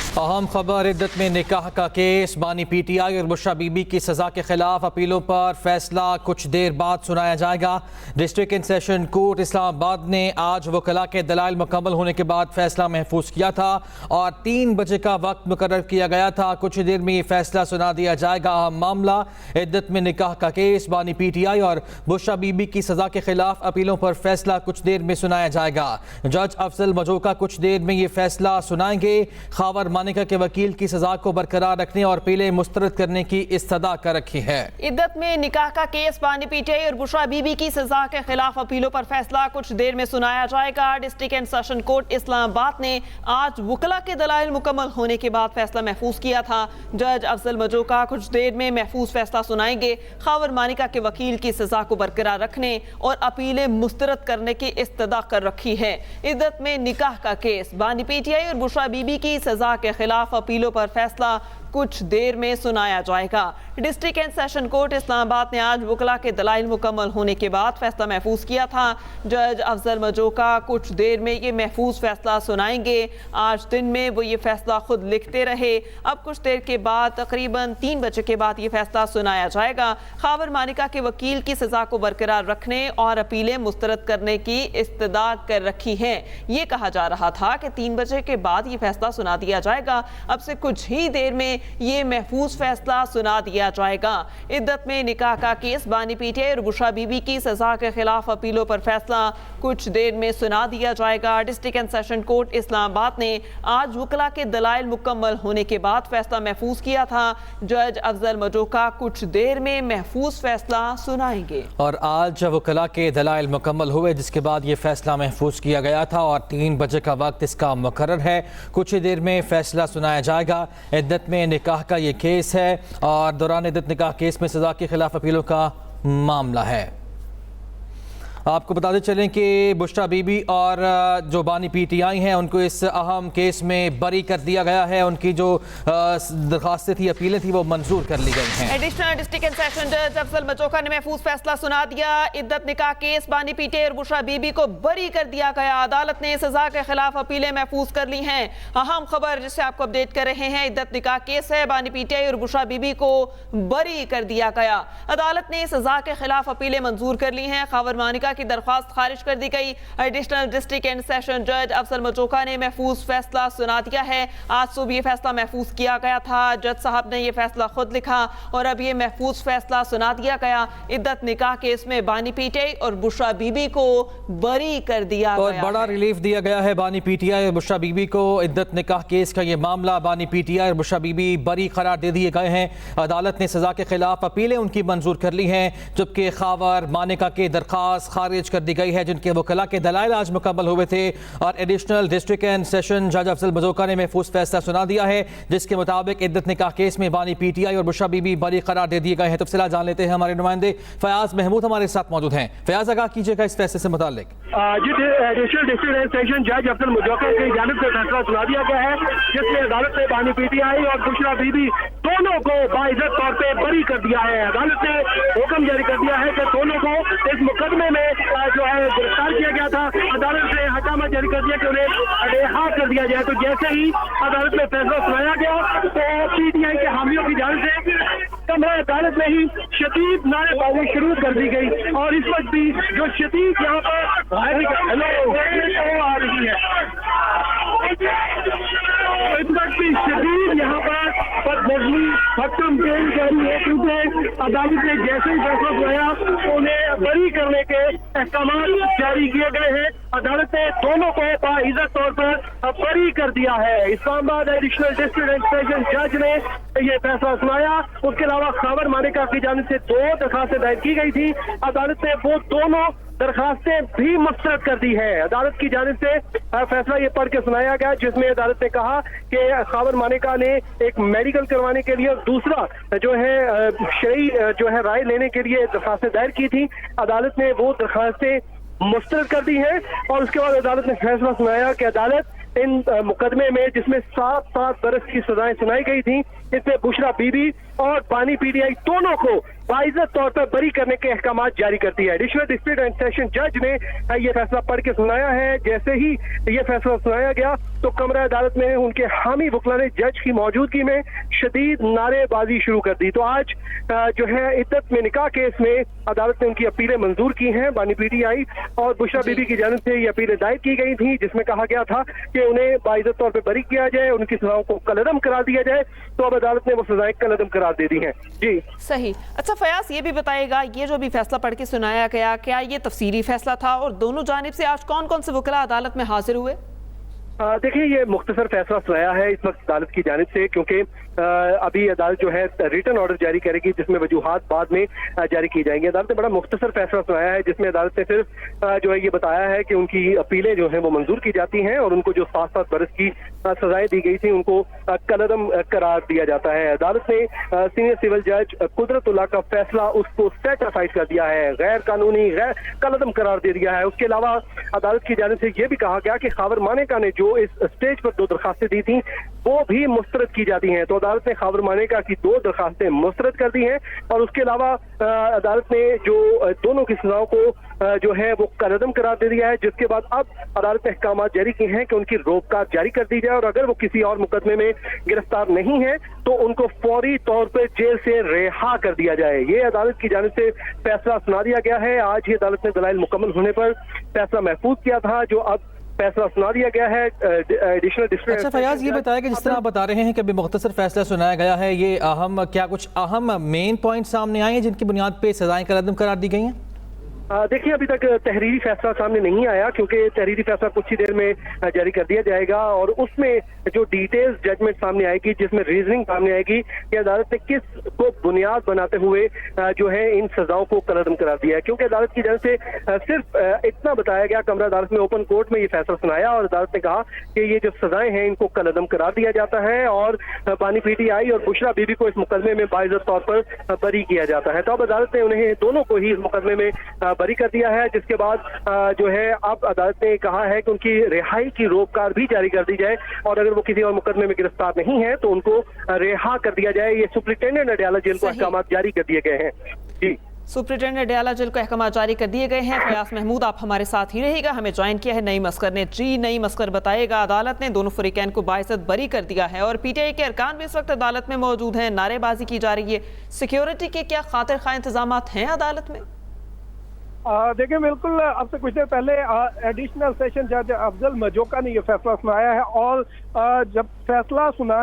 अहम खबर, इद्दत में निकाह का केस। बानी पीटीआई और बुशरा बीबी की सजा के खिलाफ अपीलों पर फैसला कुछ देर बाद सुनाया जाएगा। District and session court Islamabad ने आज वकला के दलाइल मुकम्मल होने के बाद फैसला महफूज किया था और 3 बजे का वक्त मुकर्रर किया गया था। कुछ देर में ये फैसला सुना दिया जाएगा। अहम मामला, इद्दत में निकाह का केस। बानी पीटीआई और बुशरा बीबी की सजा के खिलाफ अपीलों पर फैसला कुछ देर में सुनाया जाएगा। जज अफजल मजोका कुछ देर में ये फैसला सुनाएंगे। खावर मानिका के वकील की सजा को बरकरार रखने और अपीलें मुस्तरद करने की इस्तदा कर रखी है। इद्दत में निकाह का केस, बानी पीटीआई और बुशरा बीबी की सजा के खिलाफ अपीलों पर फैसला कुछ देर में सुनाया जाएगा। District and session court Islamabad ने आज वकला के दलाइल मुकम्मल होने के बाद फैसला महफूज किया था। जज अफजल मजोका कुछ देर में महफूज फैसला सुनाएंगे। खावर मानिका के वकील की सजा को बरकरार रखने और अपीलें मुस्तरद करने की इस्तदा कर रखी है। इद्दत में निकाह का केस, बानी पीटीआई और बुशरा बीबी की सजा के खिलाफ अपीलों पर फैसला कुछ देर में सुनाया जाएगा। District and session court Islamabad ने आज वकला के दलाइल मुकम्मल होने के बाद फैसला महफूज किया था। जज अफजल मजोका कुछ देर में ये महफूज फैसला सुनाएंगे। आज दिन में वो ये फैसला खुद लिखते रहे। अब कुछ देर के बाद तकरीबन 3 बजे के बाद ये फैसला सुनाया जाएगा। खावर मानिका के वकील की सजा को बरकरार रखने और अपीलें मुस्तरद करने की इस्तदा कर रखी है। ये कहा जा रहा था कि 3 बजे के बाद ये फैसला सुना दिया जाएगा। अब से कुछ ही देर में ये महफूज फैसला सुना दिया जाएगा। इद्दत में निकाह का केस, बानी पीटीआई और बुशरा बीबी की सजा के खिलाफ अपीलों पर फैसला कुछ देर में सुना दिया जाएगा। District and session court Islamabad ने आज वकला के दलाइल मुकम्मल होने के बाद फैसला महफूज किया था। जज अफजल मजोका कुछ देर में महफूज फैसला सुनाएंगे। और आज वकला के दलाइल मुकम्मल हुए जिसके बाद ये फैसला महफूज किया गया था और 3 बजे का वक्त इसका मुकर्रर है। कुछ ही देर में फैसला सुनाया जाएगा। इद्दत में निकाह का ये केस है और दौरान इद्दत निकाह केस में सजा के खिलाफ अपीलों का मामला है। आपको बताते चलें कि बुशरा बीबी और जो बानी पीटीआई हैं उनको इस अहम केस में बरी कर दिया गया है। उनकी जो दरखास्तें थी, अपीलें थी, वो मंजूर कर ली गई हैं। एडिशनल डिस्ट्रिक्ट एंड सेशन जज अफजल मजोका ने महफूज फैसला सुना दिया। इद्दत निकाह केस, बानी पीटीआई और बुशरा बीबी को बरी कर दिया गया। अदालत ने सजा के खिलाफ अपीलें महफूज कर ली हैं। अहम खबर जिससे आपको अपडेट कर रहे हैं, इद्दत निकाह केस है, बानी पीटीआई और बुशरा बीबी को बरी कर दिया गया। अदालत ने सजा के खिलाफ अपीलें मंजूर कर ली हैं। खावर मानिका की दरख्वास्त खारिज कर दी गई। एडिशनल डिस्ट्रिक्ट एंड सेशन जज अफजल मजोका ने महफूज फैसला सुना दिया है। आज सुबह ये फैसला महफूज किया गया था। जज साहब ने ये फैसला खुद लिखा और अब ये महफूज फैसला सुना दिया गया। इद्दत निकाह केस में बानी पीटीआई और बुशरा बीबी को बरी कर दिया और गया। बड़ा रिलीफ दिया गया है बानी पीटीआई और बुशरा बीबी को। इद्दत निकाह केस का ये मामला, बानी पीटीआई और बुशरा बीबी बरी करार दे दिए गए हैं। अदालत ने सजा के खिलाफ अपीलें उनकी मंजूर कर ली हैं, जबकि खावर मानिका की दरखास्त खारिज कर दी गई है, जिनके वकला के दलाइल आज मुकम्मल हुए थे। और एडिशनल डिस्ट्रिक्ट एंड सेशन जज अफजल मजोका ने महफूज फैसला सुना दिया है, जिसके मुताबिक इद्दत निकाह केस में बानी पीटीआई और बुशरा बीबी बरी करार दे दिए गए हैं। तफसीलात जान लेते हैं। हमारे नुमाइंदे फयाज महमूद हमारे साथ मौजूद हैं। फयाज, आगाह कीजिएगा इस फैसले से मुताल्लिक। एडिशनल डिस्ट्रिक्ट एंड सेशन जज अफजल मजोका की जानिब से फैसला सुना दिया गया है, जिसमें अदालत ने बानी पीटीआई और बुशरा बीबी दोनों को बाइज्जत तौर पर बरी कर दिया है। अदालत ने हुक्म जारी कर दिया है कि दोनों को इस मुकदमे में जो है गिरफ्तार किया गया था। अदालत ने हकामा जारी कर दिया कि उन्हें रिहा कर दिया जाए। तो जैसे ही अदालत में फैसला सुनाया गया तो पीटीआई के हामियों की जानिब से कमरा अदालत में ही शदीद नारेबाजी शुरू कर दी गई और इस वक्त भी जो शदीद यहाँ पर आ रही है, इस वक्त भी शदीद यहाँ पर बदनज़मी हकम पेश जारी है, क्योंकि अदालत ने जैसे ही फैसला सुनाया उन्हें बरी करने के अहकाम जारी किए गए हैं। अदालत ने दोनों को बाइज्जत तौर पर बरी कर दिया है। Islamabad additional district and session जज ने ये फैसला सुनाया। उसके अलावा खावर मानिका की जानिब से 2 दरखास्तें दायर की गई थी। अदालत ने वो दोनों दरखास्तें भी मुस्तरद कर दी है। अदालत की जानिब से फैसला ये पढ़ के सुनाया गया, जिसमें अदालत ने कहा कि खावर मानिका ने एक मेडिकल करवाने के लिए और दूसरा जो है शरई जो है राय लेने के लिए दरखास्तें दायर की थी। अदालत ने वो दरखास्तें मुस्तरद कर दी है और उसके बाद अदालत ने फैसला सुनाया कि अदालत इन मुकदमे में जिसमें 7 बरस की सजाएं सुनाई गई थी, इसमें बुशरा बीबी और बानी पीटीआई दोनों को बाइज्जत तौर पर बरी करने के अहकाम जारी करती है। रिश्वत डिस्प्यूट एंड सेशन जज ने यह फैसला पढ़ के सुनाया है। जैसे ही यह फैसला सुनाया गया तो कमरा अदालत में उनके हामी वकला ने जज की मौजूदगी में शदीद नारेबाजी शुरू कर दी। तो आज जो है इद्दत में निकाह केस में अदालत ने उनकी अपीलें मंजूर की हैं। बानी पीटीआई और बुशरा बीबी की जानिब से ये अपीलें दायर की गई थी, जिसमें कहा गया था कि उन्हें बाइज्जत तौर पर बरी किया जाए, उनकी सजाओं को कलअदम करार दिया जाए। तो अब अदालत ने वो सजाएं कलअदम करार दे दी हैं। जी सही। अच्छा फयाज, ये भी बताइएगा, ये जो भी फैसला पढ़ के सुनाया गया, क्या ये तफसीली फैसला था और दोनों जानिब से आज कौन कौन से वकला अदालत में हाजिर हुए? देखिए, ये मुख्तसर फैसला सुनाया है इस वक्त अदालत की जानिब से, क्योंकि अभी अदालत जो है रिटन ऑर्डर जारी करेगी, जिसमें वजूहात बाद में जारी की जाएंगी। अदालत ने बड़ा मुख्तसर फैसला सुनाया है, जिसमें अदालत ने सिर्फ जो है ये बताया है कि उनकी अपीलें जो हैं वो मंजूर की जाती हैं और उनको जो 7 बरस की सजाएं दी गई थी उनको कलअदम करार दिया जाता है। अदालत ने सीनियर सिविल जज कुदरतुल्लाह का फैसला उसको सेट असाइड कर दिया है, गैर कानूनी गैर कलअदम करार दे दिया है। उसके अलावा अदालत की जानिब से ये भी कहा गया कि खावर मानेका ने जो इस स्टेज पर 2 दरखास्तें दी थी वो भी मुस्तरद की जाती हैं। तो अदालत ने खावर मानेका की 2 दरखास्तें मुस्तरद कर दी हैं और उसके अलावा अदालत ने जो दोनों की सजाओं को जो है वो कलअदम करार दे दिया है, जिसके बाद अब अदालत ने अहकाम जारी किए हैं कि उनकी रोककार जारी कर दी जाए और अगर वो किसी और मुकदमे में गिरफ्तार नहीं है तो उनको फौरी तौर पर जेल से रिहा कर दिया जाए। ये अदालत की जानिब से फैसला सुना दिया गया है। आज ही अदालत ने दलाइल मुकम्मल होने पर फैसला महफूज किया था, जो अब फैसला सुना दिया गया है। Additional district. अच्छा फयाज, ये बताया कि जिस तरह आप बता रहे हैं कि अभी मुख्तसर फैसला सुनाया गया है, ये अहम क्या कुछ अहम मेन पॉइंट सामने आए हैं जिनकी बुनियाद पे सजाएं कलअदम करार दी गई हैं? देखिए, अभी तक तहरीरी फैसला सामने नहीं आया, क्योंकि तहरीरी फैसला कुछ ही देर में जारी कर दिया जाएगा और उसमें जो डिटेल्स जजमेंट सामने आएगी, जिसमें रीजनिंग सामने आएगी कि अदालत ने किस को बुनियाद बनाते हुए जो है इन सजाओं को कलअदम करार दिया है। क्योंकि अदालत की जानिब से सिर्फ इतना बताया गया, कमरा अदालत में ओपन कोर्ट में ये फैसला सुनाया और अदालत ने कहा कि ये जो सजाएं हैं इनको कलअदम करार दिया जाता है और बानी पीटीआई और बुशरा बीबी को इस मुकदमे में बाइज्जत तौर पर बरी किया जाता है। तो अब अदालत ने उन्हें दोनों को ही इस मुकदमे में बरी कर दिया है, जिसके बाद जो है अब अदालत ने कहा है कि उनकी रिहाई की रोककार भी जारी कर दी जाए और अगर वो किसी और मुकदमे में गिरफ्तार नहीं है तो उनको रिहा कर दिया जाए। ये सुप्रिंटेंडेंट अडयाला जेल को अहकाम जारी कर दिए गए हैं। जी, सुप्रिंटेंडेंट अडयाला जेल को अहकाम जारी कर दिए गए हैं। फयाज महमूद, आप हमारे साथ ही रहेगा। हमें ज्वाइन किया है नईम अस्कर ने। जी नईम अस्कर, बताएगा, अदालत ने दोनों फरीकैन को बाइज्जत बरी कर दिया है और पीटीआई के अरकान भी इस वक्त अदालत में मौजूद हैं, नारेबाजी की जा रही है। सिक्योरिटी के क्या खातिर खा इंतजाम हैं अदालत में? देखिए, बिल्कुल अब से कुछ देर पहले एडिशनल सेशन जज अफजल मजोका ने यह फैसला सुनाया है और जब फैसला सुना